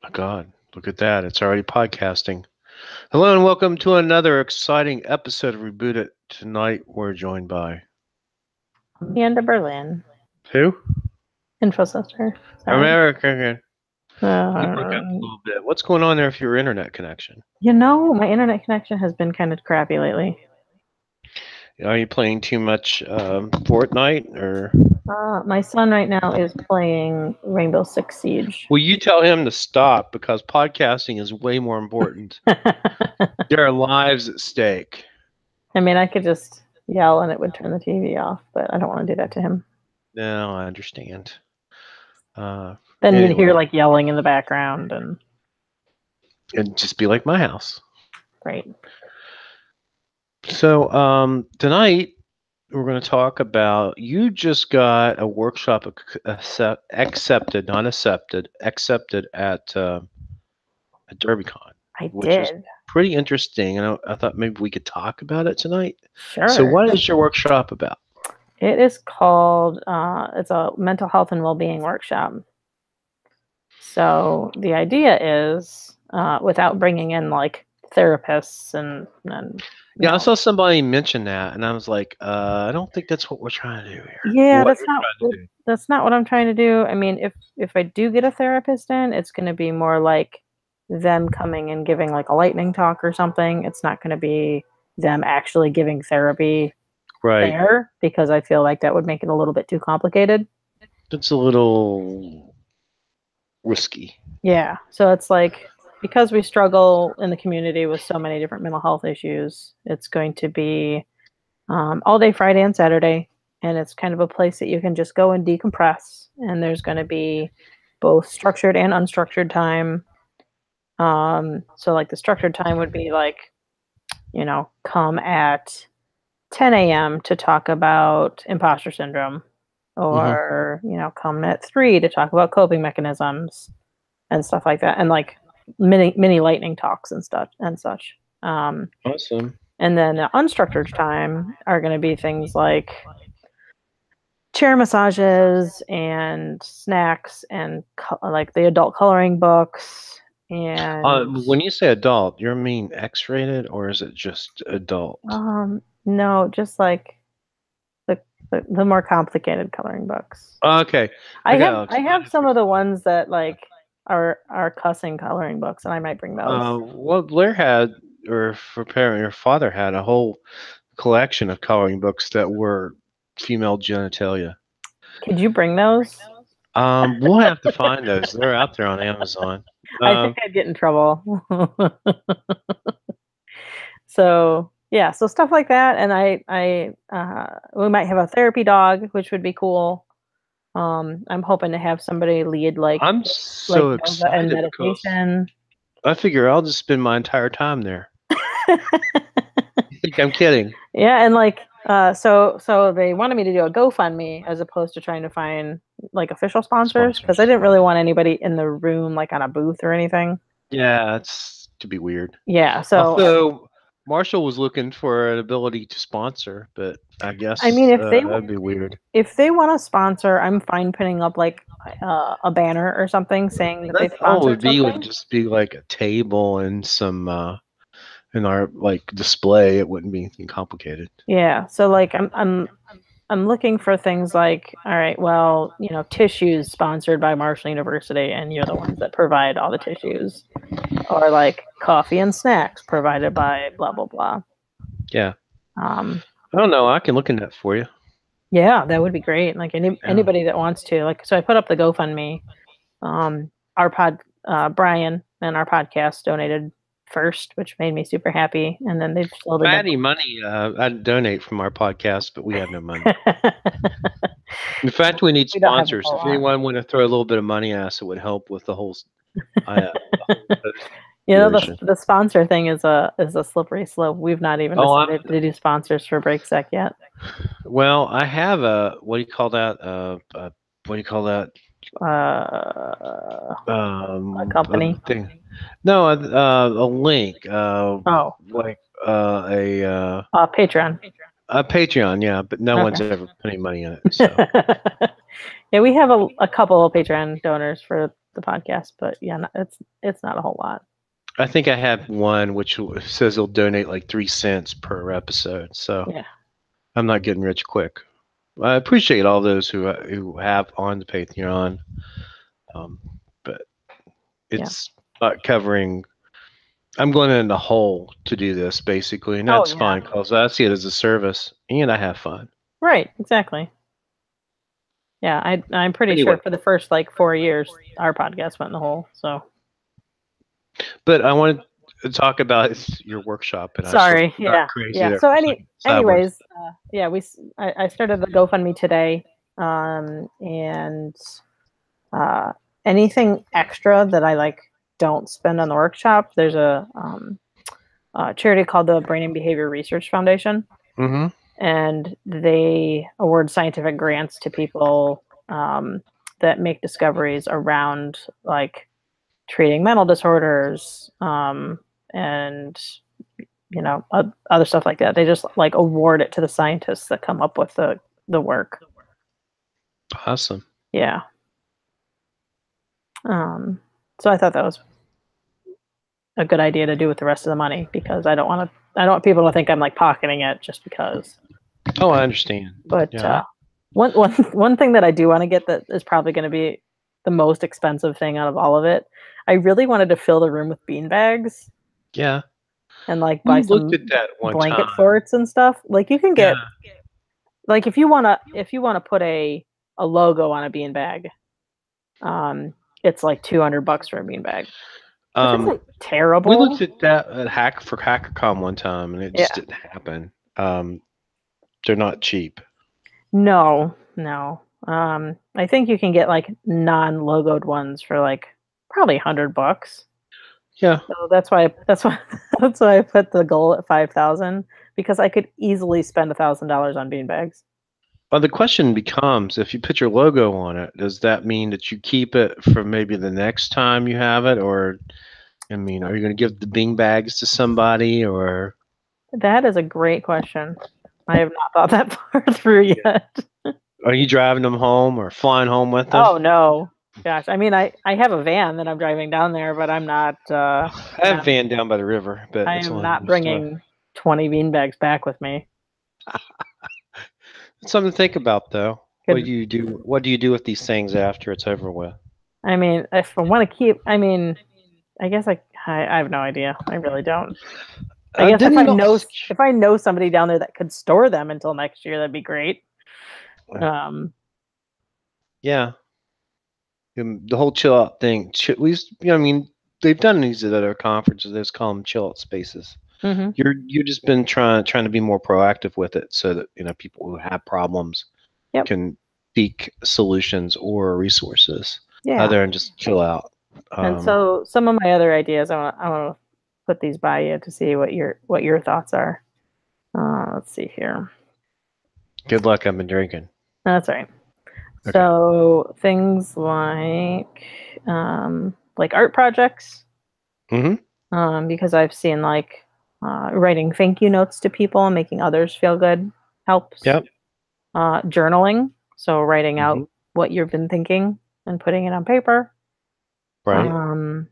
My God, look at that. It's already podcasting. Hello and welcome to another exciting episode of Reboot It. Tonight we're joined by Amanda Berlin, who? Info Sister. Sorry. America. You broke up a Uh, little bit. What's going on there with your internet connection? my internet connection has been kind of crappy lately. Are you playing too much Fortnite or? My son right now is playing Rainbow Six Siege. Will you tell him to stop because podcasting is way more important? There are lives at stake. I mean, I could just yell and it would turn the TV off, but I don't want to do that to him. No, I understand. Then Anyway, you'd hear like yelling in the background and it'd just be like my house. right. So tonight we're going to talk about you just got a workshop accepted, not accepted at DerbyCon, I which was did. pretty interesting, and I thought maybe we could talk about it tonight. Sure. So, what is your workshop about? It is called, it's a mental health and well-being workshop. So the idea is, without bringing in like therapists and Yeah, I saw somebody mention that, and I was like, I don't think that's what we're trying to do here. yeah, What that's not what I'm trying to do. I mean, if I do get a therapist in, it's going to be more like them coming and giving like a lightning talk or something. It's not going to be them actually giving therapy right there, because I feel like that would make it a little bit too complicated. That's a little risky. Yeah, so it's like, because we struggle in the community with so many different mental health issues, it's going to be all day Friday and Saturday, and it's kind of a place that you can just go and decompress. And there's going to be both structured and unstructured time. So like the structured time would be like, come at 10 a.m. to talk about imposter syndrome, or come at 3 to talk about coping mechanisms and stuff like that, and like mini lightning talks and stuff and such. Awesome. And then unstructured time are going to be things like chair massages and snacks and like the adult coloring books. And When you say adult, you mean X-rated or is it just adult? no, just like the more complicated coloring books. Okay. I have some of the ones that like are cussing coloring books, and I might bring those. Well, Blair had, or your father had a whole collection of coloring books that were female genitalia. Could you bring those? We'll have to find those. They're out there on Amazon. I think I'd get in trouble. So yeah, so stuff like that, and we might have a therapy dog, which would be cool. I'm hoping to have somebody lead I'm so excited and meditation. I figure I'll just spend my entire time there. You think I'm kidding? Yeah, and like so they wanted me to do a GoFundMe as opposed to trying to find like official sponsors, because I didn't really want anybody in the room like on a booth or anything. Yeah, it's to be weird. Yeah, so also, Marshall was looking for an ability to sponsor, but I guess that'd be weird. If they want to sponsor, I'm fine putting up like a banner or something saying that they sponsored something. Would just be like a table and some in our like display. It wouldn't be anything complicated. Yeah, so like I'm looking for things like, all right, well, tissues sponsored by Marshall University, and you're the ones that provide all the tissues, or like coffee and snacks provided by blah blah blah. Yeah. I don't know. I can look into that for you. Yeah, that would be great. Like anybody that wants to, like, so I put up the GoFundMe. Brian and our podcast donated first, which made me super happy. And then they've slowly. If I had any money, I'd donate from our podcast, but we have no money. In fact, we need sponsors. If anyone want to throw a little bit of money at us, it would help with the whole. The sponsor thing is a slippery slope. We've not even decided to do sponsors for BreakSec yet. Well, I have a what do you call that? A company thing. No, a link. Like a Patreon. A Patreon, yeah, but no one's ever put any money in it. So. Yeah, we have a couple of Patreon donors for the podcast, but yeah, it's not a whole lot. I think I have one which says he'll donate like 3 cents per episode. So Yeah. I'm not getting rich quick. I appreciate all those who have on the Patreon, but it's not covering. I'm going in the hole to do this basically, and that's fine because I see it as a service, and I have fun. Right. Exactly. Yeah, I'm pretty sure for the first like 4 years, our podcast went in the hole. So. But I wanted to talk about your workshop, and Sorry. got crazy Yeah. there. So anyways, I started the GoFundMe today, and anything extra that I like don't spend on the workshop. There's a charity called the Brain and Behavior Research Foundation, and they award scientific grants to people that make discoveries around like treating mental disorders and other stuff like that. They just like award it to the scientists that come up with the work. Awesome. Yeah. So I thought that was a good idea to do with the rest of the money because I don't want people to think I'm like pocketing it just because. Oh, I understand. But one thing that I do want to get that is probably going to be the most expensive thing out of all of it. I really wanted to fill the room with bean bags. Yeah. And like buy some blanket forts and stuff. Like you can get like if you wanna put a logo on a bean bag, it's like $200 for a bean bag. It's like terrible. We looked at that at HackerCon one time, and it just didn't happen. They're not cheap. No. I think you can get like non-logoed ones for like probably $100. Yeah. So that's why I put the goal at 5,000 because I could easily spend $1,000 on beanbags. Well, the question becomes, if you put your logo on it, does that mean that you keep it for maybe the next time you have it, or I mean, are you going to give the beanbags to somebody, or? That is a great question. I have not thought that far through yet. Are you driving them home or flying home with them? Oh no. Gosh, I mean, I have a van that I'm driving down there, but I'm not. I have a van down by the river, but I am not bringing 20 beanbags back with me. It's something to think about, though. What do you do? What do you do with these things after it's over with? I mean, if I want to keep, I mean, I guess I have no idea. I really don't. I guess if I know somebody down there that could store them until next year, that'd be great. Yeah. The whole chill out thing. I mean, they've done these at other conferences. They just call them chill out spaces. Mm-hmm. You've just been trying to be more proactive with it, so that people who have problems can seek solutions or resources other than just chill out. And so some of my other ideas, I want to put these by you to see what your thoughts are. Let's see here. Good luck. I've been drinking. That's right. Okay. So things like art projects. Mm-hmm. Because I've seen like writing thank you notes to people and making others feel good helps. Yep. Journaling. So writing out what you've been thinking and putting it on paper. Right.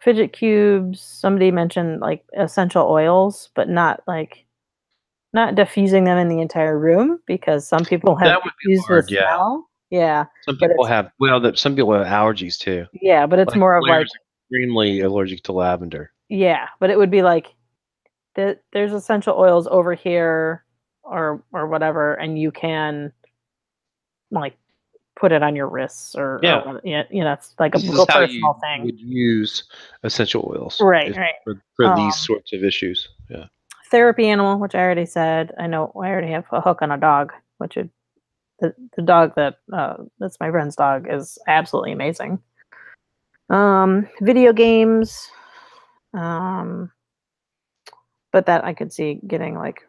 Fidget cubes. Somebody mentioned like essential oils, but not diffusing them in the entire room because some people have issues with smell. Yeah. Some people have allergies too. Yeah, but it's more of like extremely allergic to lavender. Yeah, but it would be like there's essential oils over here or whatever, and you can like put it on your wrists or it's like a real personal thing. Would use essential oils, right? For these sorts of issues. Yeah. Therapy animal, which I already said. I know I already have a hook on a dog, which the dog that's my friend's dog is absolutely amazing. Video games, but that I could see getting like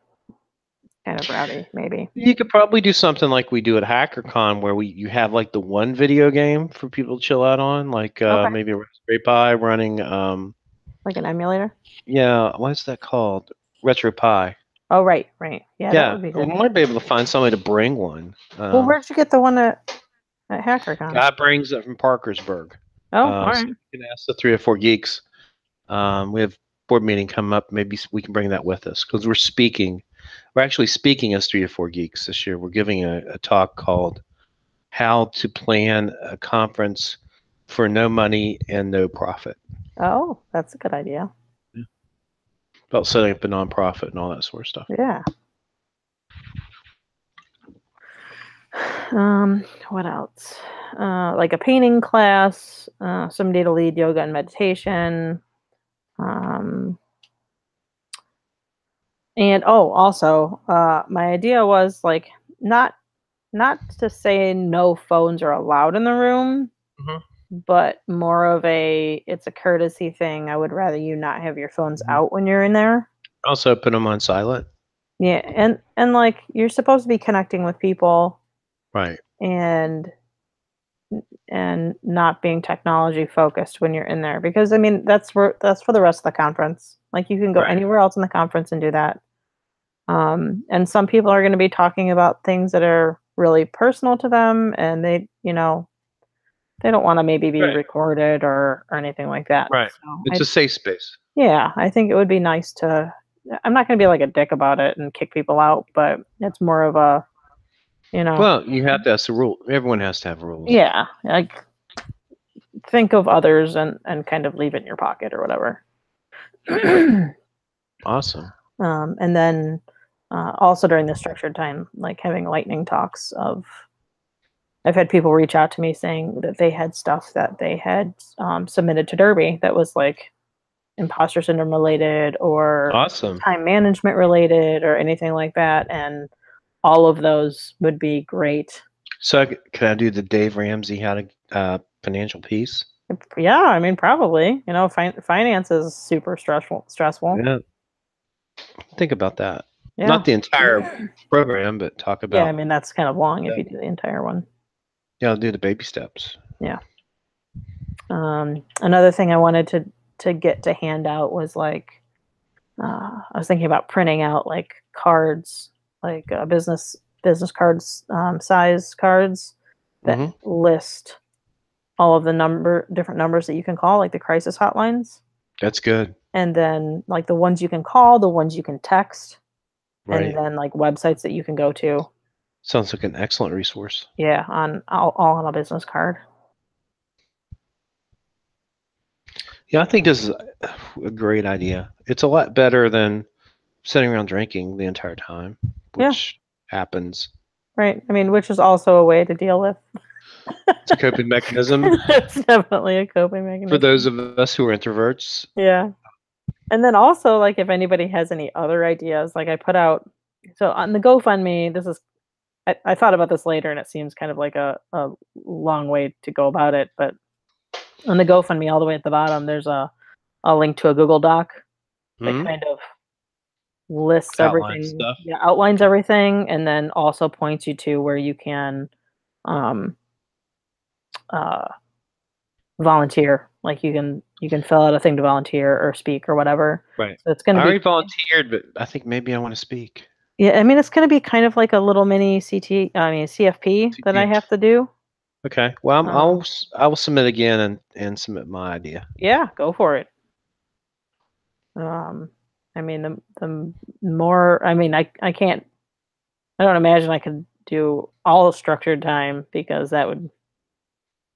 kind of rowdy, maybe. You could probably do something like we do at HackerCon, where you have like the one video game for people to chill out on, like maybe a Raspberry Pi running like an emulator. Yeah, what's that called? Retro Pi. Oh, right. Yeah, that would be good. We might be able to find somebody to bring one. Well, where'd you get the one at HackerCon? Guy brings it from Parkersburg. Oh, all So right. you can ask the 3 or 4 geeks. We have board meeting coming up. Maybe we can bring that with us because we're speaking. We're actually speaking as 3 or 4 geeks this year. We're giving a talk called "How to Plan a Conference for No Money and No Profit." Oh, that's a good idea. Yeah. About setting up a nonprofit and all that sort of stuff. Yeah. What else? Like a painting class, somebody to lead yoga and meditation. Um, and also, my idea was like not not to say no phones are allowed in the room, Mhm. but more of it's a courtesy thing. I would rather you not have your phones Mhm. out when you're in there. Also, put them on silent. Yeah, and like you're supposed to be connecting with people Right. and not being technology focused when you're in there because I mean that's for the rest of the conference. Like you can go Right. anywhere else in the conference and do that. And some people are going to be talking about things that are really personal to them and they don't want to maybe be Right. recorded or anything like that. Right. So It's a safe space. yeah, I think it would be nice to I'm not going to be like a dick about it and kick people out, but it's more of a, you know, Well, you have to have the rule. Everyone has to have rules. yeah, like think of others and kind of leave it in your pocket or whatever. Awesome. And then also during the structured time, like having lightning talks of, I've had people reach out to me saying that they had stuff that they had submitted to Derby that was like imposter syndrome related or Awesome. time management related or anything like that. And all of those would be great. So, can I do the Dave Ramsey how to financial piece? Yeah, I mean, probably. Finance is super stressful. Yeah. Think about that. Yeah. Not the entire program, but talk Yeah, I about. mean, that's kind of long if Yeah. you do the entire one. Yeah, I'll do the baby steps. Yeah. Another thing I wanted to get to hand out was like I was thinking about printing out like cards, like business cards, size cards that Hmm. list all of the different numbers that you can call, like the crisis hotlines, That's good. and then like the ones you can call, the ones you can text, and Right. then like websites that you can go to. Sounds like an excellent resource. Yeah, on all on a business card. Yeah, I think this is a great idea. It's a lot better than sitting around drinking the entire time, Yeah, which happens. right. I mean, which is also a way to deal with. It's a coping mechanism It's definitely a coping for those mechanism. of us who are introverts. Yeah. And then also, like, if anybody has any other ideas, like I put out, so on the GoFundMe, I thought about this later and it seems kind of like a long way to go about it. But on the GoFundMe, all the way at the bottom, there's a link to a Google Doc that Hmm. kind of lists Outline everything, stuff. yeah, outlines everything, and then also points you to where you can um, uh, volunteer. Like you can fill out a thing to volunteer or speak or whatever. Right. So it's going to I already be volunteered, but I think maybe I want to speak. yeah. I mean, it's going to be kind of like a little mini CFP that I CP. have to do. Okay. Well, Um, I will submit again and submit my idea. yeah, go for it. Um, I mean, the more I mean, I can't. I don't imagine I could do all structured time because that would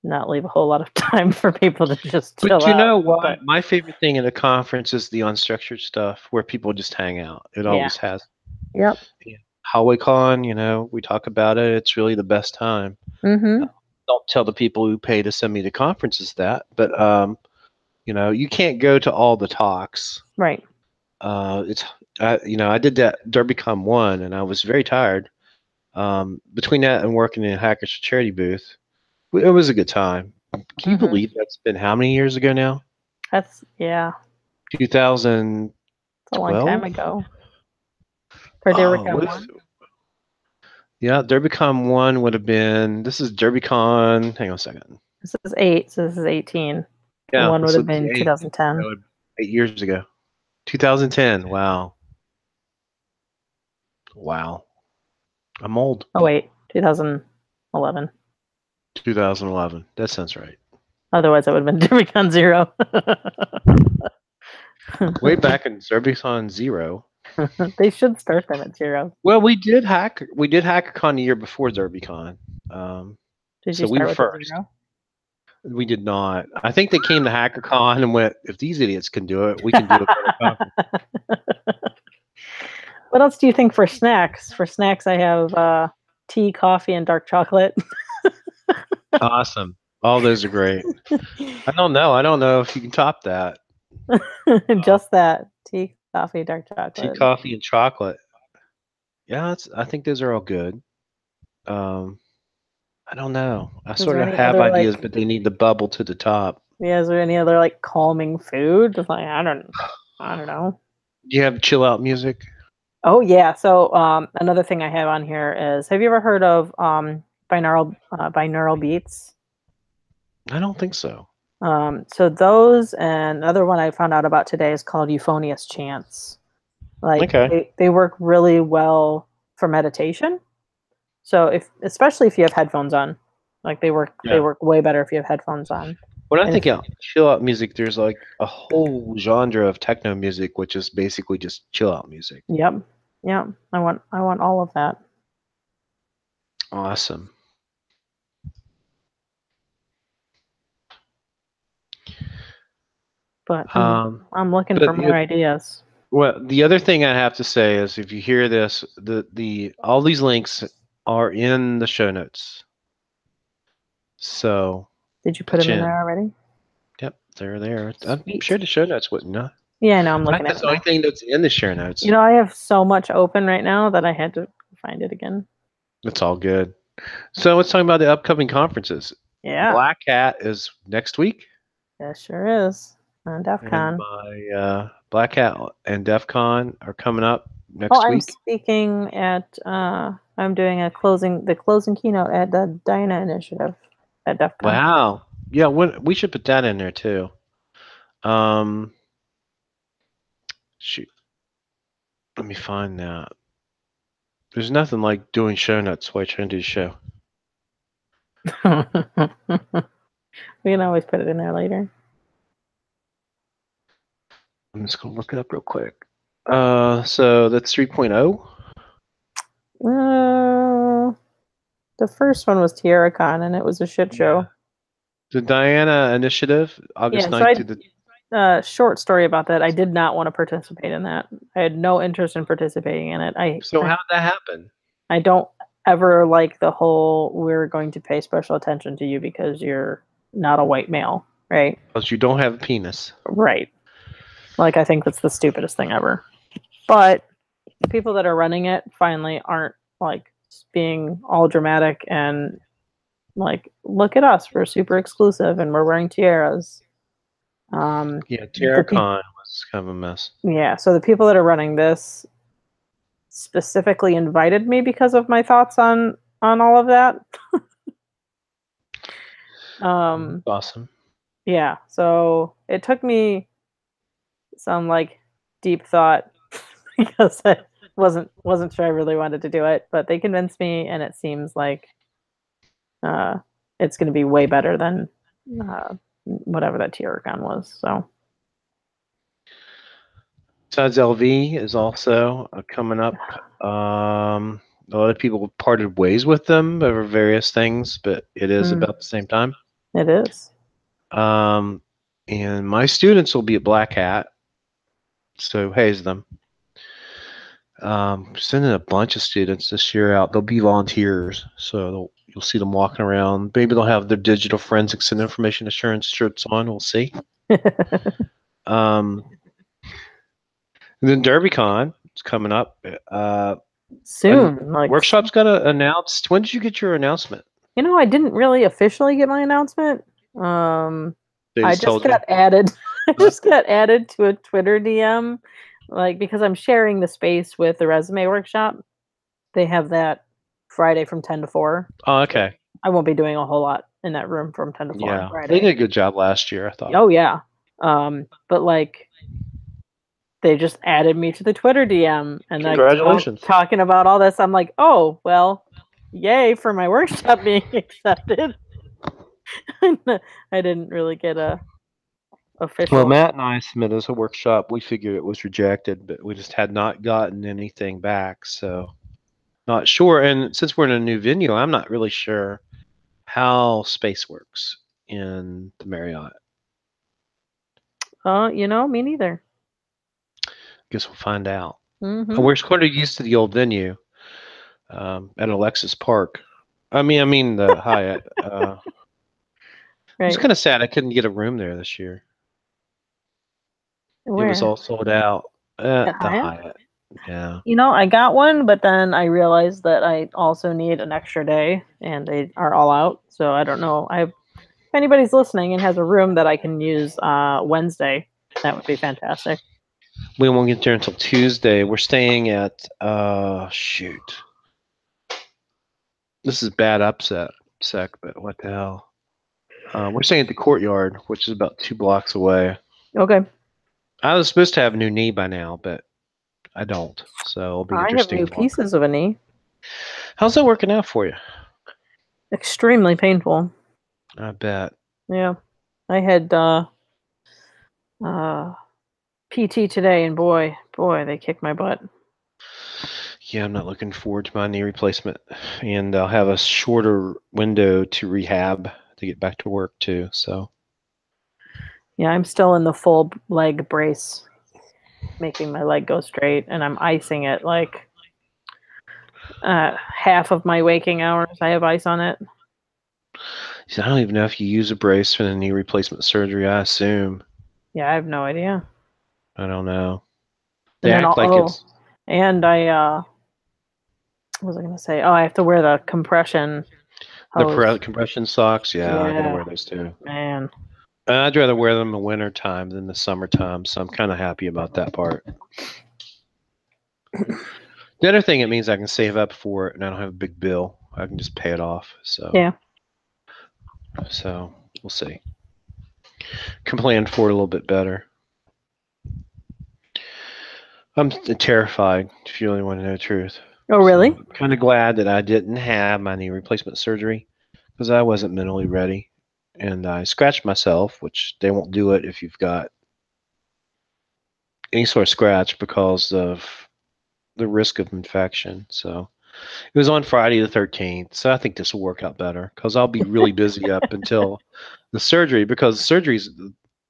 not leave a whole lot of time for people to just But chill you out. know what? But My favorite thing at a conference is the unstructured stuff where people just hang out. It yeah, always has. yep. Yeah. Hallway Con, we talk about it. It's really the best time. Mhm. Don't tell the people who pay to send me to conferences that, but you can't go to all the talks. Right. It's I did that DerbyCon one, and I was very tired. Between that and working in Hackers for Charity booth, it was a good time. Can you Mhm. believe that's been how many years ago now? That's yeah. 2012. It's a long time ago. For Oh, Derrickham one. yeah, DerbyCon one would have been. This is DerbyCon. Hang on a second. This is 8, so this is 18. And Yeah, one would this have looks been eight. 2010. 8 years ago. 2010. Wow. Wow. I'm old. Oh wait, 2011. 2011. That sounds right. Otherwise, it would have been DerbyCon 0. Way back in DerbyCon 0. They should start them at 0. Well, we did HackerCon the year before DerbyCon. Did so you we were start with first. 0? We did not. I think they came to HackerCon and went, if these idiots can do it, we can do it. What else do you think for snacks? For snacks, I have tea, coffee, and dark chocolate. Awesome. All those are great. I don't know. I don't know if you can top that. Just that. Tea, coffee, dark chocolate. Tea, coffee, and chocolate. Yeah, I think those are all good. I don't know. I sort of have ideas, but they need the bubble to the top. Yeah, is there any other like calming food? Just like I don't know. Do you have chill out music? Oh yeah. So another thing I have on here is, have you ever heard of binaural beats? I don't think so. So those, and another one I found out about today is called euphonious chants. Like they work really well for meditation. So especially if you have headphones on, like they work way better if you have headphones on. When I think of chill out music, there's like a whole genre of techno music, which is basically just chill out music. Yep. I want all of that. Awesome. But I'm looking for more ideas. Well, the other thing I have to say is, if you hear this, all these links are in the show notes. So did you put them in there already? Yep, they're there. I'm sure the show notes wouldn't. No. Yeah, I know. I'm looking at it. That's the only thing that's in the show notes. You know, I have so much open right now that I had to find it again. It's all good. So let's talk about the upcoming conferences. Yeah. Black Hat is next week. Yeah, sure is. On DEF CON. My Black Hat and DEF CON are coming up next week. I'm speaking at I'm doing the closing keynote at the Diana Initiative at DEF CON. Wow. Yeah, we should put that in there too. Shoot. Let me find that. There's nothing like doing show notes while you're trying to do the show. We can always put it in there later. I'm just going to look it up real quick. So that's 3.0? The first one was TierraCon, and it was a shit show. The Diana Initiative, August 9th to the... short story about that. I did not want to participate in that. I had no interest in participating in it. So how did that happen? I don't ever like the whole, we're going to pay special attention to you because you're not a white male, right? Because you don't have a penis. Right. Like, I think that's the stupidest thing ever. But the people that are running it finally aren't, like, being all dramatic and, like, look at us, we're super exclusive and we're wearing tiaras. Yeah, TierraCon was kind of a mess. Yeah, so the people that are running this specifically invited me because of my thoughts on all of that. Awesome. Yeah, so it took me some like deep thought because I wasn't sure I really wanted to do it, but they convinced me, and it seems like it's going to be way better than whatever that TierraCon was. So besides, LV is also coming up. A lot of people parted ways with them over various things, but it is about the same time. It is. And my students will be at Black Hat, so haze them. Sending a bunch of students this year out. They'll be volunteers, so you'll see them walking around. Maybe they'll have their digital forensics and information assurance shirts on. We'll see. And then DerbyCon is coming up soon. Like, workshop's got to announce. When did you get your announcement? You know, I didn't really officially get my announcement. I just got added. I just got added to a Twitter DM, like, because I'm sharing the space with the resume workshop. They have that Friday from 10 to 4. Oh, okay. I won't be doing a whole lot in that room from 10 to 4 on Friday. They did a good job last year, I thought. Oh yeah. But like, they just added me to the Twitter DM, and congratulations, like, talking about all this. I'm like, oh well, yay for my workshop being accepted. I didn't really get a Well, official. Matt and I submitted as a workshop. We figured it was rejected, but we just had not gotten anything back. So, not sure. And since we're in a new venue, I'm not really sure how space works in the Marriott. Me neither. Guess we'll find out. Mm-hmm. We're sort of used to the old venue at Alexis Park. I mean the Hyatt. It was Right. kind of sad I couldn't get a room there this year. It was Where? all sold out At at the Hyatt? Hyatt. Yeah. I got one, but then I realized that I also need an extra day, and they are all out. So I don't know. If anybody's listening and has a room that I can use Wednesday, that would be fantastic. We won't get there until Tuesday. We're staying at shoot. This is bad upset sec, but what the hell? We're staying at the Courtyard, which is about 2 blocks away. Okay. I was supposed to have a new knee by now, but I don't. So it'll be I have interesting new to walk. pieces of a knee. How's that working out for you? Extremely painful. I bet. Yeah. I had uh, PT today, and boy, they kicked my butt. Yeah, I'm not looking forward to my knee replacement, and I'll have a shorter window to rehab to get back to work too. So Yeah, I'm still in the full leg brace, making my leg go straight, and I'm icing it like half of my waking hours. I have ice on it. I don't even know if you use a brace for the knee replacement surgery. I assume. Yeah, I have no idea. I don't know. And They then act like it's and I what was I gonna say? Oh, I have to wear the compression the hose. compression socks. Yeah, I got to Yeah, wear those too. man. I'd rather wear them in the winter time than the summertime, so I'm kind of happy about that part. The other thing, it means I can save up for it, and I don't have a big bill. I can just pay it off. Yeah. So we'll see. Can plan for it a little bit better. I'm terrified, if you really want to know the truth. Oh, really? So, kind of glad that I didn't have my knee replacement surgery because I wasn't mentally ready. And I scratched myself, which they won't do it if you've got any sort of scratch because of the risk of infection. So it was on Friday the 13th. So I think this will work out better because I'll be really busy up until the surgery because the surgery's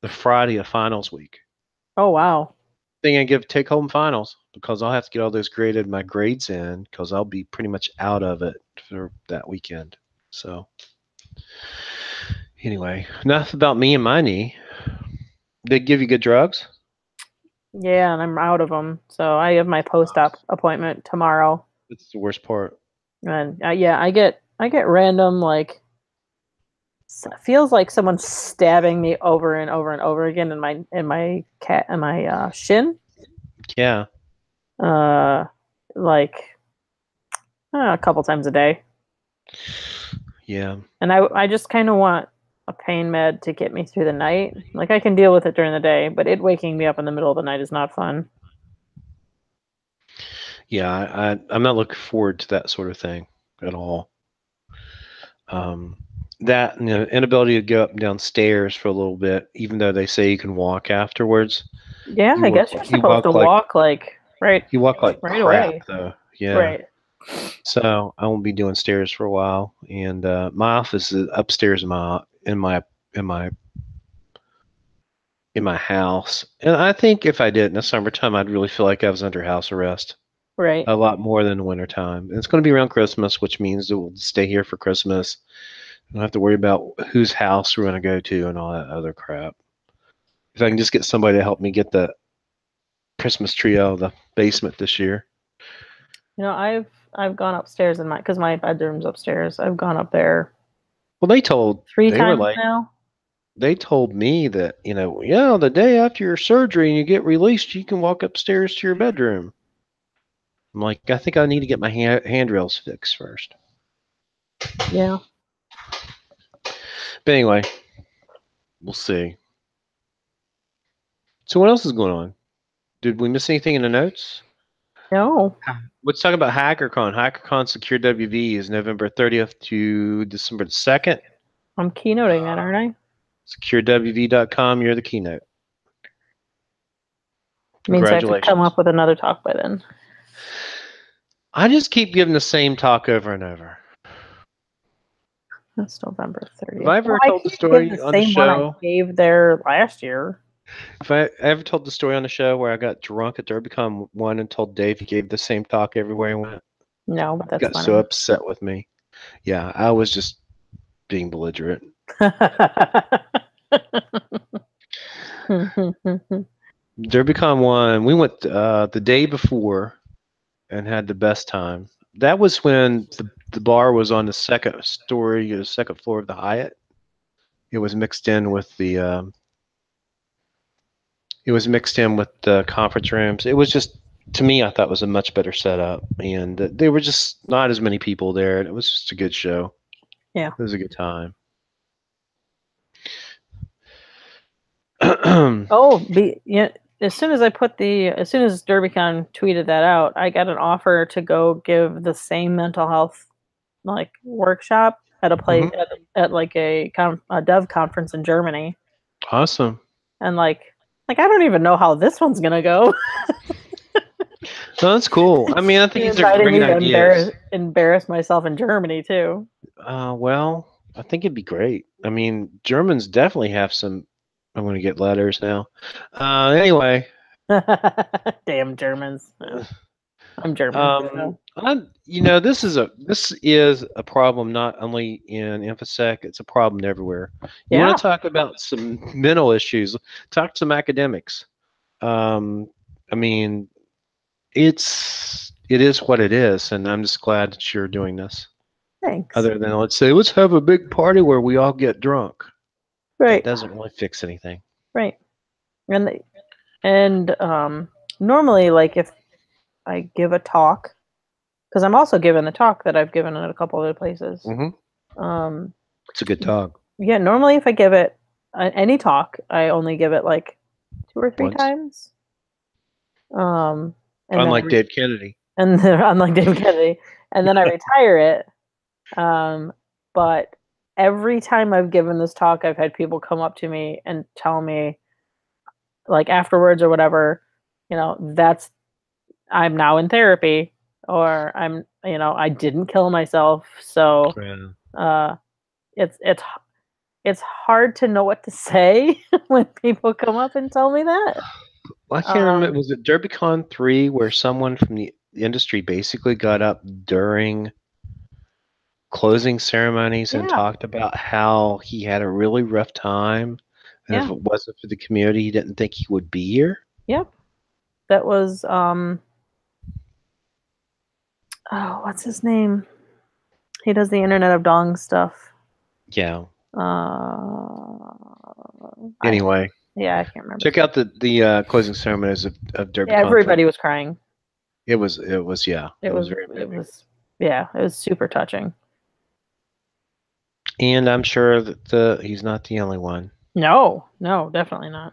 the Friday of finals week. Oh, wow. Thing I give take home finals because I'll have to get all those my grades in because I'll be pretty much out of it for that weekend. So anyway, enough about me and my knee. They give you good drugs? Yeah, and I'm out of them. So I have my post-op appointment tomorrow. That's the worst part. And yeah, I get random like feels like someone's stabbing me over and over and over again in my shin. Yeah. Like a couple times a day. Yeah. And I just kind of want a pain med to get me through the night. Like I can deal with it during the day, but it waking me up in the middle of the night is not fun. Yeah, I'm not looking forward to that sort of thing at all. That inability to go up and down stairs for a little bit, even though they say you can walk afterwards. Yeah, I guess you're You supposed to walk like walk like you walk like right crap away. though. Yeah. Right. So I won't be doing stairs for a while, and my office is upstairs in my in my house. And I think if I did it in the summertime, I'd really feel like I was under house arrest Right. a lot more than the wintertime. And it's going to be around Christmas, which means that we'll stay here for Christmas. I don't have to worry about whose house we're going to go to and all that other crap. If I can just get somebody to help me get the Christmas tree out of the basement this year. I've gone upstairs in because my bedroom's upstairs. I've gone up there. Well, three they were times like, now. they told me that, yeah, the day after your surgery and you get released, you can walk upstairs to your bedroom. I'm like, I think I need to get my handrails fixed first. Yeah. But anyway, we'll see. So what else is going on? Did we miss anything in the notes? No. Let's talk about HackerCon. HackerCon Secure WV is November 30th to December 2nd. I'm keynoting that, aren't I? SecureWV.com. You're the keynote. Means I have to come up with another talk by then. I just keep giving the same talk over and over. That's November 30th. Have I ever told the story on the show? One I gave there last year. Have I ever told the story on the show where I got drunk at DerbyCon 1 and told Dave he gave the same talk everywhere he went? No, but that's got funny. So upset with me. Yeah, I was just being belligerent. DerbyCon 1, we went the day before and had the best time. That was when the bar was on the second story, the second floor of the Hyatt. It was mixed in with the conference rooms. It was just, to me, I thought it was a much better setup, and there were just not as many people there, and it was just a good show. Yeah, it was a good time. As soon as DerbyCon tweeted that out, I got an offer to go give the same mental health workshop at a place at like a dev conference in Germany. Awesome. And I don't even know how this one's gonna go. No, that's cool. I mean, I think these are great ideas. Embarrass myself in Germany too. Well, I think it'd be great. I mean, Germans definitely have some. I'm going to get letters now. Anyway. Damn Germans. I'm German. This is a problem not only in InfoSec, it's a problem everywhere. You want to talk about some mental issues, talk to some academics. I mean, it is what it is, and I'm just glad that you're doing this. Thanks. Other than let's have a big party where we all get drunk. Right. It doesn't really fix anything. Right. And normally, if I give a talk, because I'm also giving the talk that I've given at a couple other places. Mm-hmm. It's a good talk. Yeah, normally if I give it any talk, I only give it 2 or 3 times. Unlike Dave Kennedy. Unlike Dave Kennedy, and then I retire it. But every time I've given this talk, I've had people come up to me and tell me, afterwards or whatever, I'm now in therapy, or I didn't kill myself. So it's hard to know what to say when people come up and tell me that. I can't remember. Was it DerbyCon 3 where someone from the industry basically got up during closing ceremonies and talked about how he had a really rough time, and if it wasn't for the community, he didn't think he would be here? Yep. That was what's his name? He does the Internet of Dong stuff. Yeah. Anyway. I can't remember. Check out the closing ceremonies of DerbyCon. Yeah, everybody was crying. It was very moving. It was super touching. And I'm sure that he's not the only one. No, definitely not.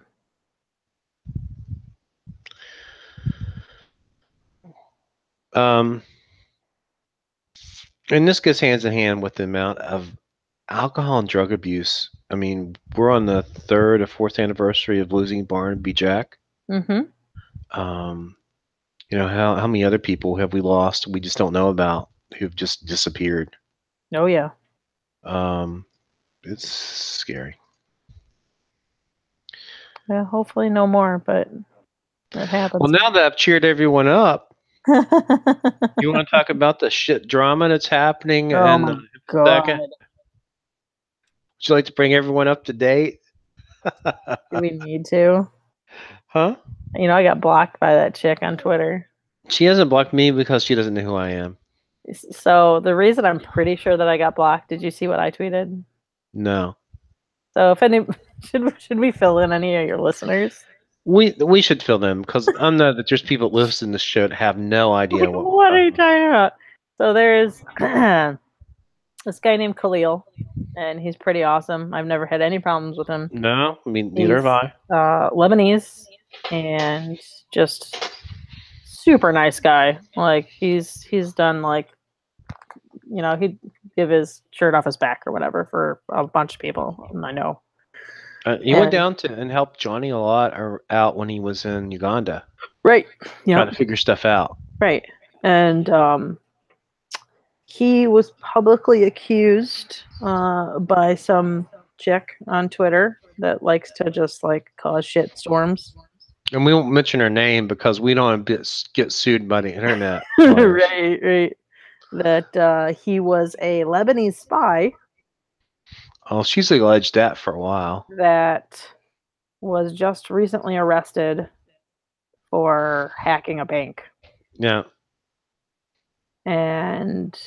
And this goes hands in hand with the amount of alcohol and drug abuse. I mean, we're on the 3rd or 4th anniversary of losing Barnaby Jack. Mm-hmm. How many other people have we lost we just don't know about, who've just disappeared? Oh, yeah. It's scary. Yeah, hopefully no more, but it happens. Well, now that I've cheered everyone up, you want to talk about the shit drama that's happening? Oh, my God. Would you like to bring everyone up to date? Do we need to? Huh? I got blocked by that chick on Twitter. She hasn't blocked me because she doesn't know who I am. So the reason I'm pretty sure that I got blocked, did you see what I tweeted? No. So should we fill in any of your listeners? We should fill them, because I know that there's people listening to this show that have no idea what are you talking about. So there's this guy named Khalil, and he's pretty awesome. I've never had any problems with him. No, I mean, neither have I. Lebanese, and just super nice guy. He's done give his shirt off his back or whatever for a bunch of people. And I know. He went down to and helped Johnny a lot out when he was in Uganda. Right. Trying to figure stuff out. Right. And he was publicly accused by some chick on Twitter that likes to just like cause shit storms. And we won't mention her name because we don't get sued by the internet. Right. That he was a Lebanese spy. Oh, she's alleged that for a while. That was just recently arrested for hacking a bank. Yeah. And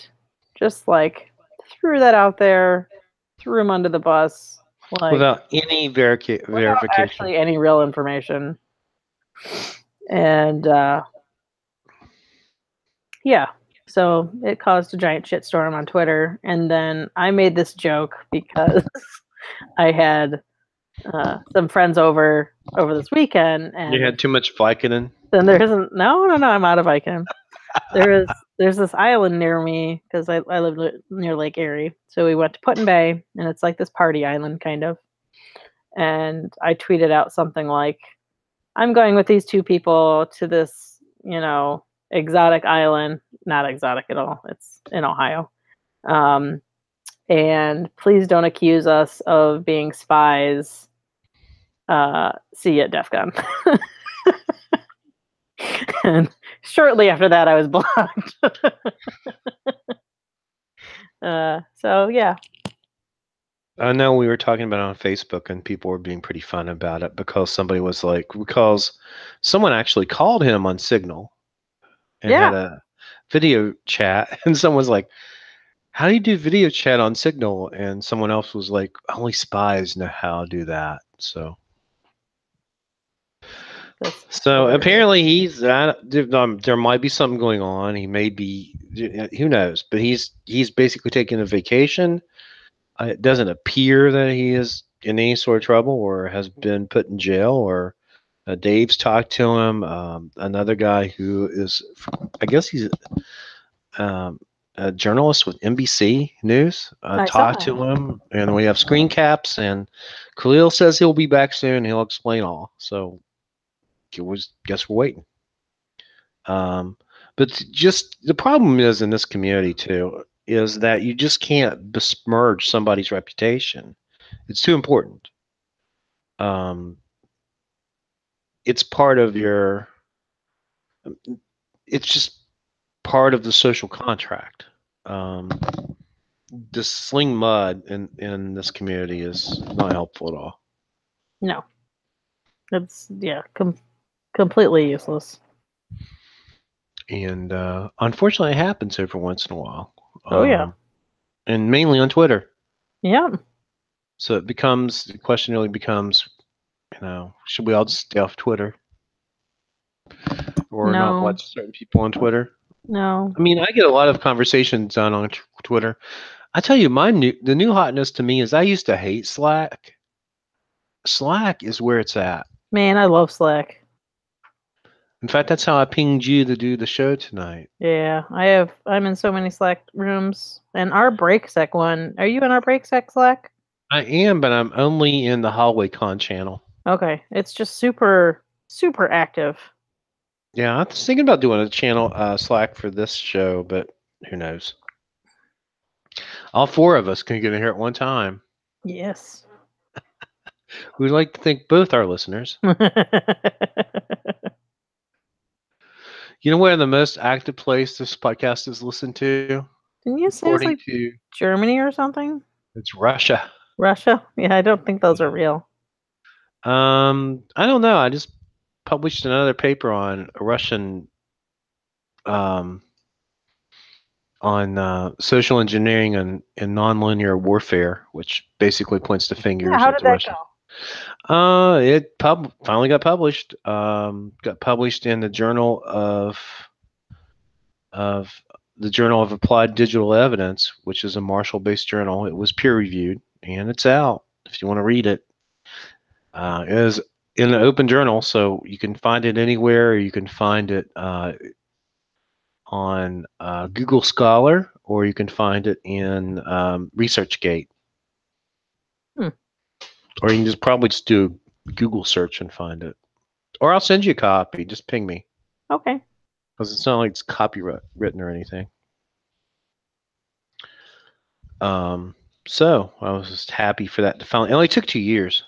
just like threw that out there, threw him under the bus. Like, without any verification. Without actually any real information. And yeah, so it caused a giant shitstorm on Twitter. And then I made this joke because I had some friends over this weekend, and you had too much Vicodin. Then there isn't. No, I'm out of Vicodin. There's this island near me because I live near Lake Erie, so we went to Put in Bay, and it's like this party island kind of. And I tweeted out something like, "I'm going with these two people to this, exotic island. Not exotic at all. It's in Ohio. And please don't accuse us of being spies. See you at DEF CON." And shortly after that, I was blocked. So, yeah. I know we were talking about it on Facebook, and people were being pretty fun about it because someone actually called him on Signal and had a video chat, and someone's like, "How do you do video chat on Signal?" And someone else was like, "Only spies know how to do that." So apparently there might be something going on. He may be, who knows? But he's basically taking a vacation. It doesn't appear that he is in any sort of trouble or has been put in jail. Or Dave's talked to him. Another guy who is, I guess he's a journalist with NBC News, talked to him, and we have screen caps. And Khalil says he'll be back soon. He'll explain all. So. Guess we're waiting. But just the problem is in this community too is that you just can't besmirch somebody's reputation. It's too important. It's part of it's just part of the social contract. To sling mud in this community is not helpful at all. No. It's, completely useless. And unfortunately, it happens every once in a while. Oh, yeah. And mainly on Twitter. Yeah. So the question really becomes, should we all just stay off Twitter? Or not watch certain people on Twitter? No. I mean, I get a lot of conversations done on Twitter. I tell you, the new hotness to me is I used to hate Slack. Slack is where it's at. Man, I love Slack. In fact, that's how I pinged you to do the show tonight. Yeah, I'm in so many Slack rooms. And our BreakSec one, are you in our BreakSec Slack? I am, but I'm only in the Hallway Con channel. Okay, it's just super, super active. Yeah, I was thinking about doing a channel Slack for this show, but who knows? All four of us can get in here at one time. Yes. We'd like to thank both our listeners. You know where the most active place this podcast is listened to? Didn't you say it's like Germany or something? It's Russia. Russia? Yeah, I don't think those are real. I don't know. I just published another paper on Russian on social engineering and nonlinear warfare, which basically points the fingers how at did the that Russian. Go? It finally got published. Got published in the Journal of Applied Digital Evidence, which is a Marshall-based journal. It was peer-reviewed, and it's out. If you want to read it, it is in an open journal, so you can find it anywhere. You can find it on Google Scholar or you can find it in ResearchGate. Or you can just do a Google search and find it. Or I'll send you a copy. Just ping me. Okay. Because it's not like it's copywritten or anything. So I was just happy for that to finally. It only took 2 years.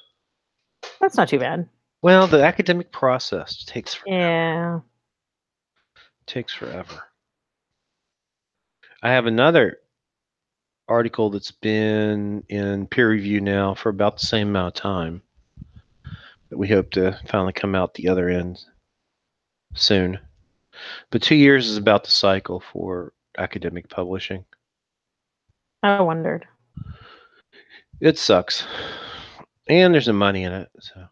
That's not too bad. Well, the academic process takes forever. Yeah. Takes forever. I have another article that's been in peer review now for about the same amount of time that we hope to finally come out the other end soon. But 2 years is about the cycle for academic publishing. I wondered. It sucks. And there's no money in it. So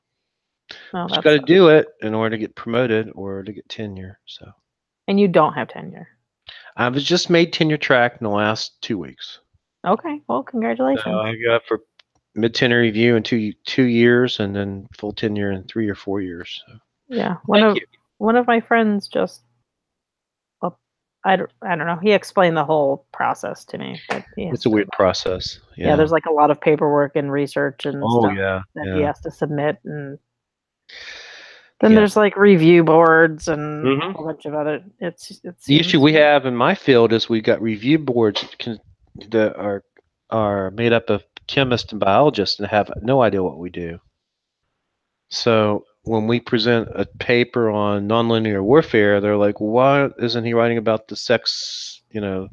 Oh, but you got to do it in order to get promoted or to get tenure. So. And you don't have tenure. I was just made tenure track in the last 2 weeks. Okay, well, congratulations. So I got for mid tenure review in 2 years, and then full tenure in 3 or 4 years. So. Yeah, one of my friends just, well, I don't know. He explained the whole process to me. It's a weird process. Yeah, there's like a lot of paperwork and research and stuff that he has to submit, and then there's like review boards and a whole bunch of other. It's the issue we have in my field is we got review boards that are made up of chemists and biologists and have no idea what we do. So when we present a paper on nonlinear warfare, they're like, "Why isn't he writing about the sexualized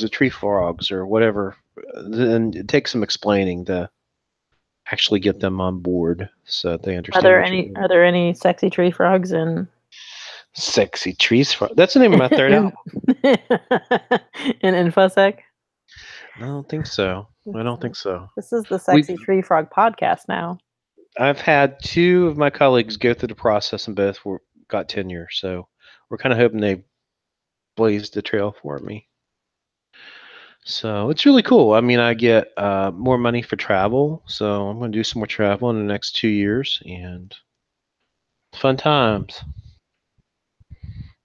of tree frogs or whatever?" And it takes some explaining to actually get them on board so they understand. Are there any sexy tree frogs in? Sexy trees frog. That's the name of my third album. In InfoSec? I don't think so. This is the Sexy Tree Frog podcast now. I've had 2 of my colleagues go through the process and both got tenure. So we're kind of hoping they blazed the trail for me. So it's really cool. I mean, I get more money for travel. So I'm going to do some more travel in the next 2 years and fun times.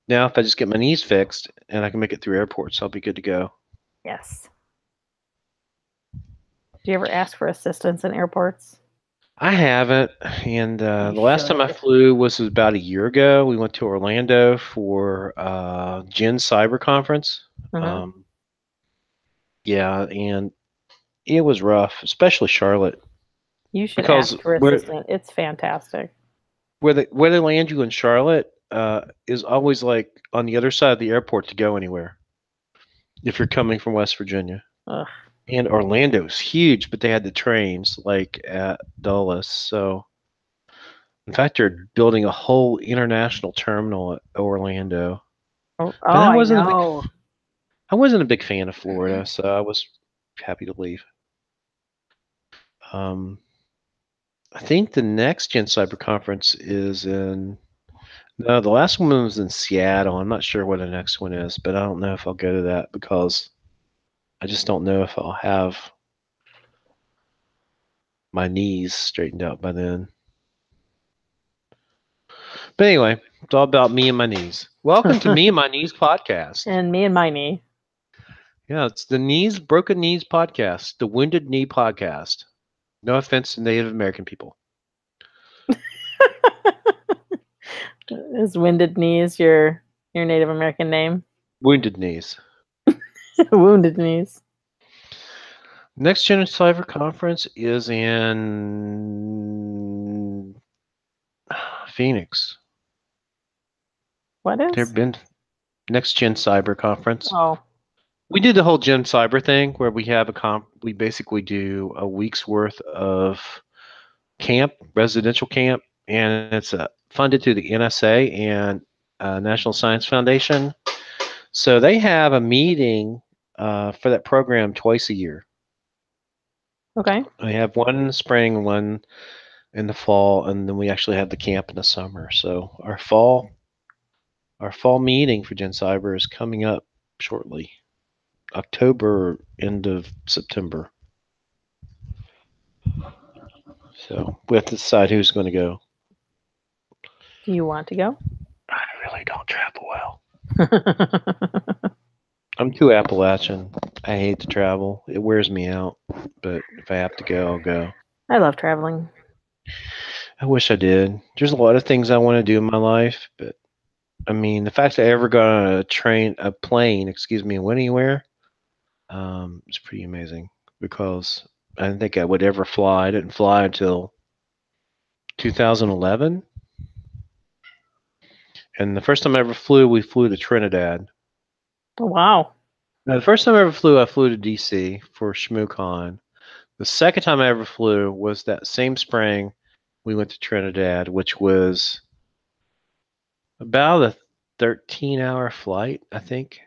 Now, if I just get my knees fixed and I can make it through airports, I'll be good to go. Yes. Do you ever ask for assistance in airports? I haven't. And the last time I flew was about a year ago. We went to Orlando for Gen Cyber Conference. Yeah, and it was rough, especially Charlotte. You should ask for assistance. It's fantastic. Where they land you in Charlotte is always like on the other side of the airport to go anywhere. If you're coming from West Virginia. Ugh. And Orlando's huge, but they had the trains like at Dulles. So, in fact, they're building a whole international terminal at Orlando. I wasn't a big fan of Florida, so I was happy to leave. I think the next Gen Cyber Conference is in. No, the last one was in Seattle. I'm not sure what the next one is, but I don't know if I'll go to that because I just don't know if I'll have my knees straightened out by then. But anyway, it's all about me and my knees. Welcome to Me and My Knees podcast. And me and my knee. Yeah, it's the Broken Knees podcast, the Wounded Knee podcast. No offense to Native American people. Is Wounded Knees your Native American name? Wounded Knees. Wounded Knees. Next Gen Cyber Conference is in Phoenix. What is? There been Next Gen Cyber Conference. Oh. We did the whole Gen Cyber thing where we have we basically do a week's worth of residential camp, and it's funded through the NSA and National Science Foundation. So they have a meeting for that program twice a year. Okay. I have one in the spring, one in the fall, and then we actually have the camp in the summer. So our fall meeting for Gen Cyber is coming up shortly, October, end of September. So we have to decide who's going to go. Do you want to go? I really don't travel well. I'm too Appalachian. I hate to travel. It wears me out. But if I have to go, I'll go. I love traveling. I wish I did. There's a lot of things I want to do in my life, but I mean, the fact that I ever got on a plane, and went anywhere, it's pretty amazing because I didn't think I would ever fly. I didn't fly until 2011, and the first time I ever flew, we flew to Trinidad. Oh, wow. Now, the first time I flew to DC for ShmooCon. The second time I ever flew was that same spring. We went to Trinidad, which was about a 13-hour flight, I think.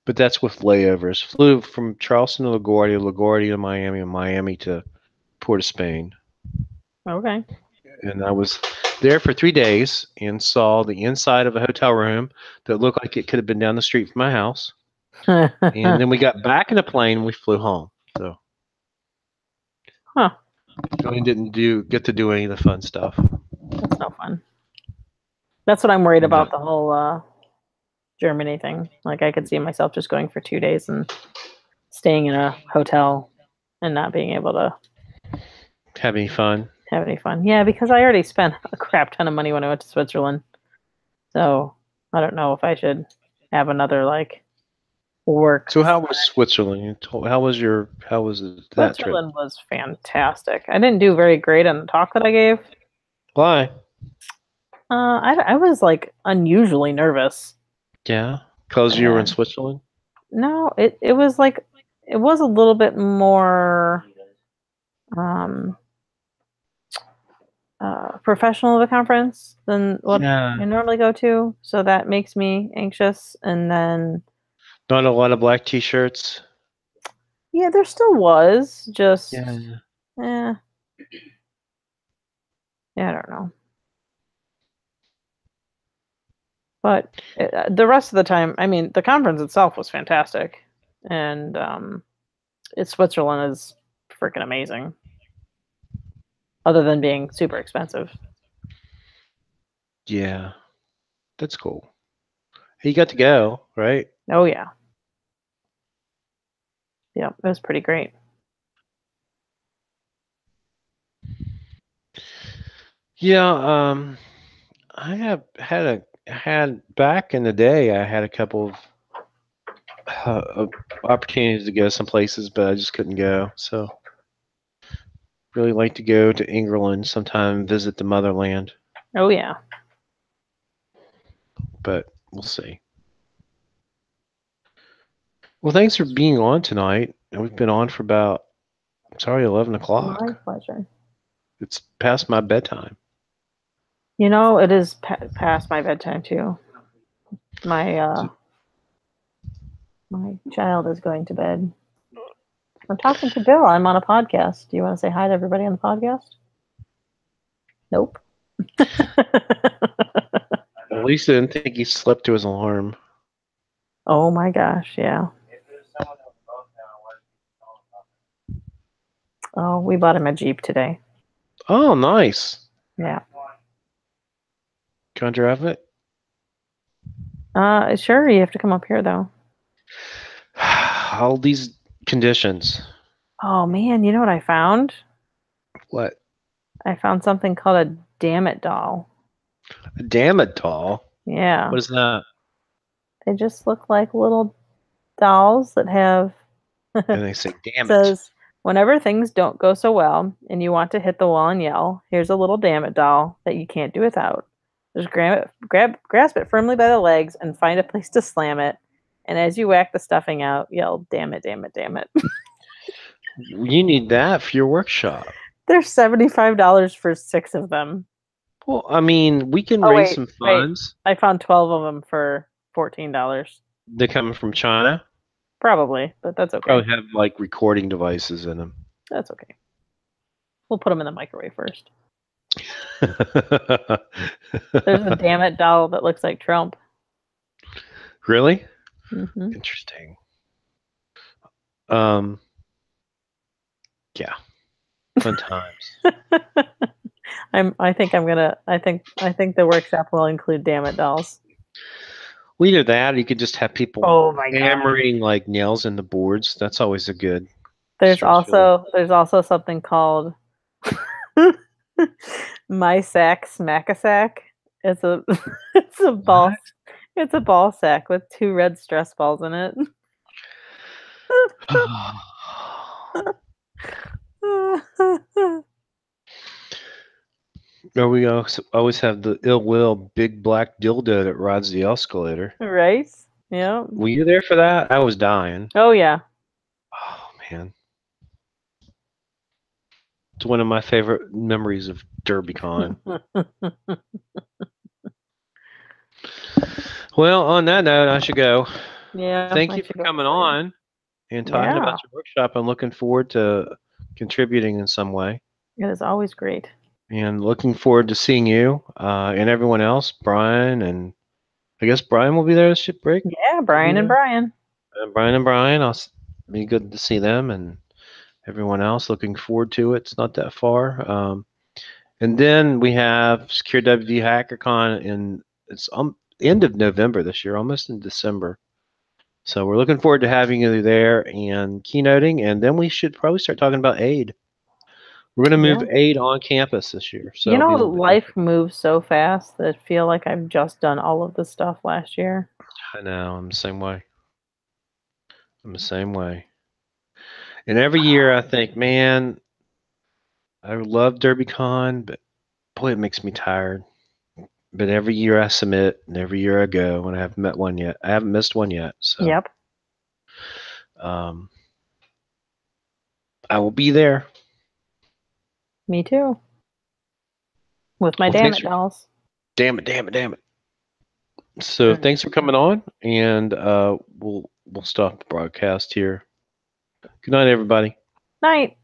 But that's with layovers. Flew from Charleston to LaGuardia, LaGuardia to Miami, and Miami to Port of Spain. Okay. And I was there for 3 days and saw the inside of a hotel room that looked like it could have been down the street from my house. And then we got back in the plane and we flew home. So Huh. I didn't get to do any of the fun stuff. That's no fun. That's what I'm worried No. about, the whole Germany thing. Like, I could see myself just going for 2 days and staying in a hotel and not being able to Have any fun? have any fun. Yeah, because I already spent a crap ton of money when I went to Switzerland. So I don't know if I should have another like work. So how was Switzerland? How was that trip? Switzerland was fantastic. I didn't do very great on the talk that I gave. Why? I was like unusually nervous. Yeah, because you were in Switzerland. No, it was like it was a little bit more um professional of a conference than what I normally go to, so that makes me anxious. And then not a lot of black t-shirts. Yeah, there still was, just yeah, I don't know. But the rest of the time, I mean, the conference itself was fantastic, and Switzerland is freaking amazing. Other than being super expensive. Yeah, that's cool. You got to go, right? Oh yeah. Yeah, it was pretty great. Yeah, I had back in the day. I had a couple of opportunities to go some places, but I just couldn't go. So, really like to go to England sometime, and visit the motherland. Oh yeah. But we'll see. Well, thanks for being on tonight. We've been on for about 11 o'clock. My pleasure. It's past my bedtime. You know, it is past my bedtime too. My child is going to bed. I'm talking to Bill. I'm on a podcast. Do you want to say hi to everybody on the podcast? Nope. At least I didn't think he slept to his alarm. Oh my gosh, yeah. Oh, we bought him a Jeep today. Oh, nice. Yeah. Can I drive it? Sure. You have to come up here though. All these conditions. Oh man, you know what I found? What? I found something called a damn it doll. A damn it doll? Yeah. What is that? They just look like little dolls that have And they say, damn says, whenever things don't go so well and you want to hit the wall and yell, here's a little damn it doll that you can't do without. Just grasp it firmly by the legs and find a place to slam it. And as you whack the stuffing out, yell, damn it, damn it, damn it. You need that for your workshop. They're $75 for 6 of them. Well, I mean, we can raise some funds. I found 12 of them for $14. They're coming from China? Probably, but that's okay. Probably have like recording devices in them. That's okay. We'll put them in the microwave first. There's a damn it doll that looks like Trump. Really? Mm-hmm. Interesting. Yeah. Fun times. I think the workshop will include damn it dolls. Well, either that, or you could just have people Oh my god. hammering like nails in the boards. That's always a good There's stress reliever. also something called My Sack Smack-a-Sack. It's a it's a ball What? it's a ball sack with 2 red stress balls in it. There we go. So always have the ill will big black dildo that rides the escalator. Right? Yeah. Were you there for that? I was dying. Oh yeah. Oh man, it's one of my favorite memories of DerbyCon. Well, on that note, I should go. Yeah, Thank I you should for go coming sleep. on and talking about Yeah. your workshop. I'm looking forward to contributing in some way. It is always great. And looking forward to seeing you and everyone else. Brian, and I guess Brian will be there at ship break. Yeah, He'll be Brian and there. Brian. Brian and Brian, be good to see them, and everyone else. Looking forward to it. It's not that far. And then we have Secure WD HackerCon in it's end of November this year, almost in December. So we're looking forward to having you there and keynoting, and then we should probably start talking about aid. We're going to move Yeah. aid on campus this year, so You it'll be know, a little bit life different. moves so fast that I feel like I've just done all of this stuff last year. I know, I'm the same way. I'm the same way. And every year I think, man, I love DerbyCon, but boy, it makes me tired. But every year I submit, and every year I go, and I haven't met one yet. I haven't missed one yet, so Yep. um, I will be there. Me too. With my Well, damn thanks it for dolls. damn it. So thanks for coming on, and we'll stop the broadcast here. Good night, everybody. Night.